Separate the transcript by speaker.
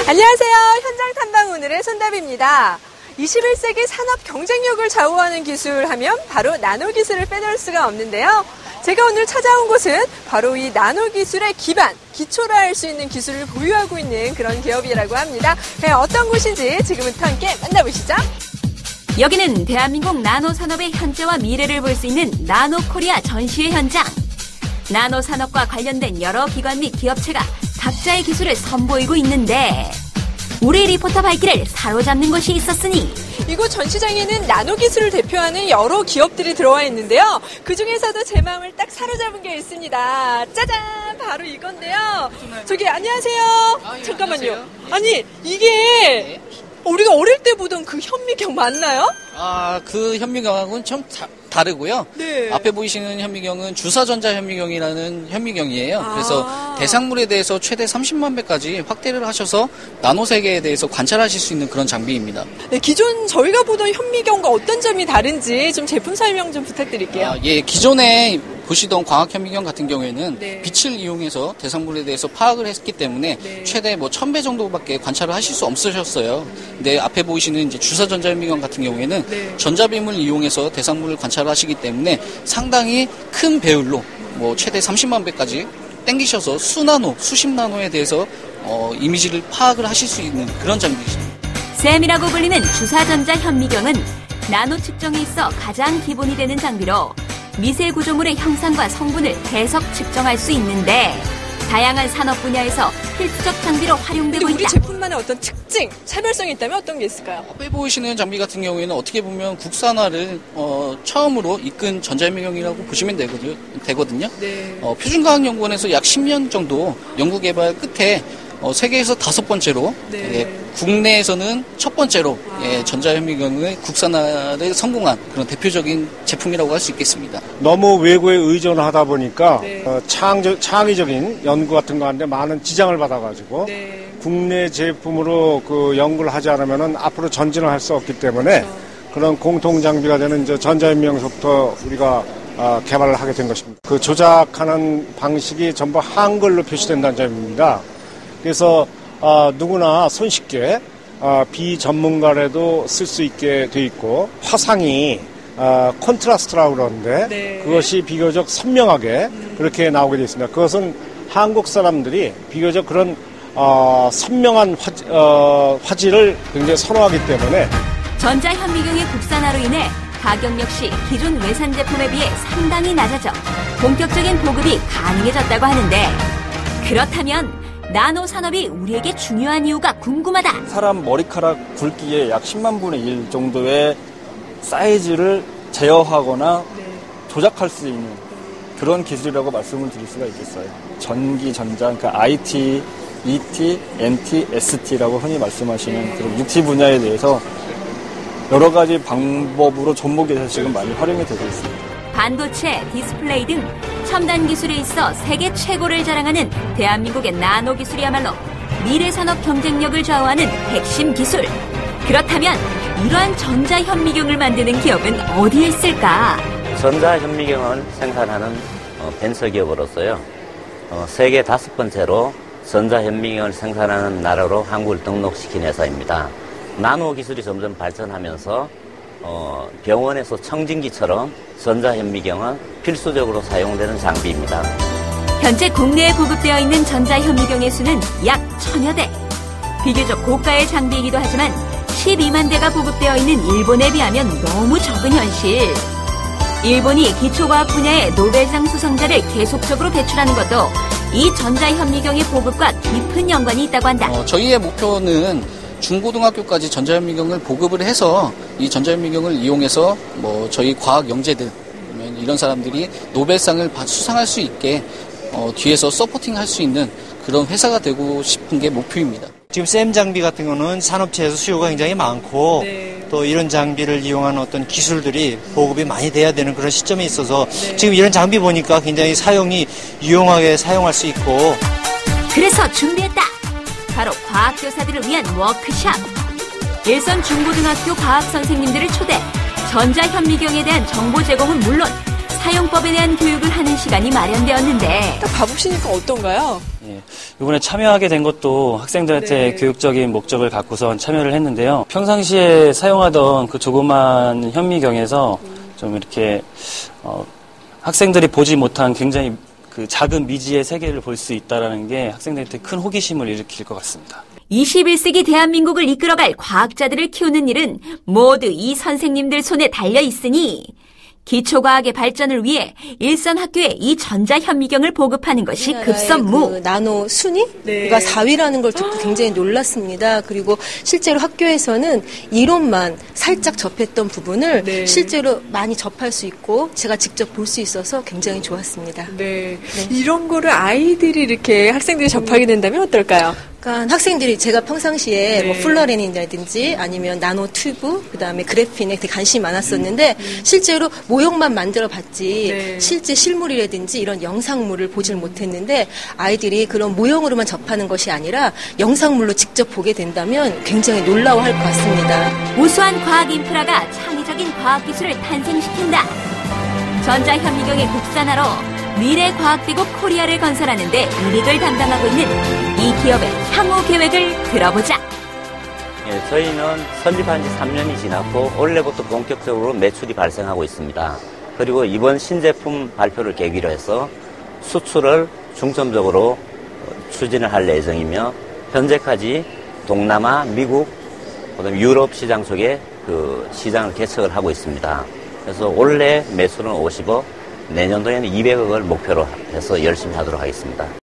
Speaker 1: 안녕하세요. 현장 탐방 오늘의 손담입니다. 21세기 산업 경쟁력을 좌우하는 기술 하면 바로 나노 기술을 빼놓을 수가 없는데요. 제가 오늘 찾아온 곳은 바로 이 나노 기술의 기반, 기초라 할 수 있는 기술을 보유하고 있는 그런 기업이라고 합니다. 어떤 곳인지 지금부터 함께 만나보시죠.
Speaker 2: 여기는 대한민국 나노 산업의 현재와 미래를 볼 수 있는 나노 코리아 전시회 현장. 나노 산업과 관련된 여러 기관 및 기업체가 각자의 기술을 선보이고 있는데 우리 리포터 발길을 사로잡는 곳이 있었으니
Speaker 1: 이곳 전시장에는 나노 기술을 대표하는 여러 기업들이 들어와 있는데요. 그중에서도 제 마음을 딱 사로잡은 게 있습니다. 짜잔! 바로 이건데요. 저기 안녕하세요. 잠깐만요.
Speaker 3: 안녕하세요.
Speaker 1: 아니 이게 우리가 어릴 때 보던 그 현미경 맞나요?
Speaker 3: 그 현미경하고는 좀 다르고요.
Speaker 1: 네.
Speaker 3: 앞에 보이시는 현미경은 주사전자 현미경이라는 현미경이에요. 그래서 대상물에 대해서 최대 30만 배까지 확대를 하셔서 나노 세계에 대해서 관찰하실 수 있는 그런 장비입니다.
Speaker 1: 네, 기존 저희가 보던 현미경과 어떤 점이 다른지 좀 제품 설명 좀 부탁드릴게요.
Speaker 3: 기존에 보시던 광학 현미경 같은 경우에는
Speaker 1: 네.
Speaker 3: 빛을 이용해서 대상물에 대해서 파악을 했기 때문에
Speaker 1: 네.
Speaker 3: 최대 1000배 정도밖에 관찰을 하실 수 없으셨어요. 근데 앞에 보이시는 이제 주사전자 현미경 같은 경우에는
Speaker 1: 네.
Speaker 3: 전자빔을 이용해서 대상물을 관찰하시기 때문에 상당히 큰 배율로 최대 30만 배까지 땡기셔서 수나노, 수십 나노에 대해서 이미지를 파악을 하실 수 있는 그런 장비입니다.
Speaker 2: 샘이라고 불리는 주사전자 현미경은 나노 측정에 있어 가장 기본이 되는 장비로 미세 구조물의 형상과 성분을 해석 측정할 수 있는데 다양한 산업 분야에서 필수적 장비로 활용되고
Speaker 1: 우리
Speaker 2: 있다.
Speaker 1: 제품만의 어떤 특징, 차별성이 있다면 어떤 게 있을까요?
Speaker 3: 앞에 보이시는 장비 같은 경우에는 어떻게 보면 국산화를 처음으로 이끈 전자현미경이라고 보시면 되거든요.
Speaker 1: 네.
Speaker 3: 표준과학연구원에서 약 10년 정도 연구개발 끝에 세계에서 5번째로
Speaker 1: 네.
Speaker 3: 국내에서는 첫 번째로 전자현미경의 국산화를 성공한 그런 대표적인 제품이라고 할 수 있겠습니다.
Speaker 4: 너무 외국에 의존하다 보니까
Speaker 1: 네.
Speaker 4: 창의적인 연구 같은 거 하는데 많은 지장을 받아가지고
Speaker 1: 네.
Speaker 4: 국내 제품으로 그 연구를 하지 않으면 앞으로 전진을 할 수 없기 때문에
Speaker 1: 그렇죠.
Speaker 4: 그런 공통 장비가 되는 전자현미경서부터 우리가 개발을 하게 된 것입니다. 그 조작하는 방식이 전부 한글로 표시된다는 점입니다. 그래서 누구나 손쉽게 비전문가라도 쓸 수 있게 돼 있고 화상이 콘트라스트라고 그러는데
Speaker 1: 네.
Speaker 4: 그것이 비교적 선명하게 그렇게 나오게 되어 있습니다. 그것은 한국 사람들이 비교적 그런 선명한 화질을 굉장히 선호하기 때문에
Speaker 2: 전자현미경의 국산화로 인해 가격 역시 기존 외산 제품에 비해 상당히 낮아져 본격적인 보급이 가능해졌다고 하는데 그렇다면 나노 산업이 우리에게 중요한 이유가 궁금하다.
Speaker 5: 사람 머리카락 굵기의 약 10만 분의 1 정도의 사이즈를 제어하거나 조작할 수 있는 그런 기술이라고 말씀을 드릴 수가 있겠어요. 전기, 전자, 그러니까 IT, ET, NT, ST라고 흔히 말씀하시는 그런 UT 분야에 대해서 여러 가지 방법으로 접목이 돼서 지금 많이 활용이 되고 있습니다.
Speaker 2: 반도체, 디스플레이 등 첨단 기술에 있어 세계 최고를 자랑하는 대한민국의 나노 기술이야말로 미래 산업 경쟁력을 좌우하는 핵심 기술. 그렇다면 이러한 전자현미경을 만드는 기업은 어디에 있을까?
Speaker 6: 전자현미경을 생산하는 벤처기업으로서요. 세계 5번째로 전자현미경을 생산하는 나라로 한국을 등록시킨 회사입니다. 나노 기술이 점점 발전하면서 병원에서 청진기처럼 전자현미경은 필수적으로 사용되는 장비입니다.
Speaker 2: 현재 국내에 보급되어 있는 전자현미경의 수는 약 1000여 대. 비교적 고가의 장비이기도 하지만 12만 대가 보급되어 있는 일본에 비하면 너무 적은 현실. 일본이 기초과학 분야의 노벨상 수상자를 계속적으로 배출하는 것도 이 전자현미경의 보급과 깊은 연관이 있다고 한다.
Speaker 3: 저희의 목표는 중고등학교까지 전자현미경을 보급을 해서 이 전자현미경을 이용해서 저희 과학 영재들 이런 사람들이 노벨상을 수상할 수 있게 뒤에서 서포팅할 수 있는 그런 회사가 되고 싶은 게 목표입니다.
Speaker 7: 지금 샘 장비 같은 거는 산업체에서 수요가 굉장히 많고 또 이런 장비를 이용하는 어떤 기술들이 보급이 많이 돼야 되는 그런 시점에 있어서 지금 이런 장비 보니까 굉장히 사용이 유용하게 사용할 수 있고
Speaker 2: 그래서 준비했다. 바로 과학교사들을 위한 워크숍. 일선 중고등학교 과학 선생님들을 초대. 전자현미경에 대한 정보 제공은 물론 사용법에 대한 교육을 하는 시간이 마련되었는데
Speaker 1: 딱 가보시니까 어떤가요?
Speaker 8: 예, 이번에 참여하게 된 것도 학생들한테 교육적인 목적을 갖고선 참여를 했는데요. 평상시에 사용하던 그 조그만 현미경에서 좀 이렇게 학생들이 보지 못한 굉장히 그 작은 미지의 세계를 볼 수 있다는 게 학생들한테 큰 호기심을 일으킬 것 같습니다.
Speaker 2: 21세기 대한민국을 이끌어갈 과학자들을 키우는 일은 모두 이 선생님들 손에 달려 있으니 기초과학의 발전을 위해 일선 학교에 이 전자현미경을 보급하는 것이 급선무.
Speaker 9: 그 나노 순위가 4위라는 걸 듣고 굉장히 놀랐습니다. 그리고 실제로 학교에서는 이론만 살짝 접했던 부분을 실제로 많이 접할 수 있고 제가 직접 볼 수 있어서 굉장히 좋았습니다.
Speaker 1: 이런 거를 아이들이 이렇게 학생들이 접하게 된다면 어떨까요?
Speaker 9: 그러니까 학생들이 제가 평상시에 뭐 플러렌이라든지 아니면 나노 튜브, 그다음에 그래핀에 되게 관심이 많았었는데 실제로 모형만 만들어 봤지 실제 실물이라든지 이런 영상물을 보질 못했는데 아이들이 그런 모형으로만 접하는 것이 아니라 영상물로 직접 보게 된다면 굉장히 놀라워할 것 같습니다.
Speaker 2: 우수한 과학 인프라가 창의적인 과학기술을 탄생시킨다. 전자현미경의 국산화로 미래 과학대국 코리아를 건설하는 데 일익을 담당하고 있는 이 기업의 향후 계획을 들어보자.
Speaker 6: 예, 저희는 설립한 지 3년이 지났고 올해부터 본격적으로 매출이 발생하고 있습니다. 그리고 이번 신제품 발표를 계기로 해서 수출을 중점적으로 추진을 할 예정이며 현재까지 동남아, 미국, 그다음에 유럽 시장 쪽에 그 시장을 개척을 하고 있습니다. 그래서 올해 매출은 50억, 내년도에는 200억을 목표로 해서 열심히 하도록 하겠습니다.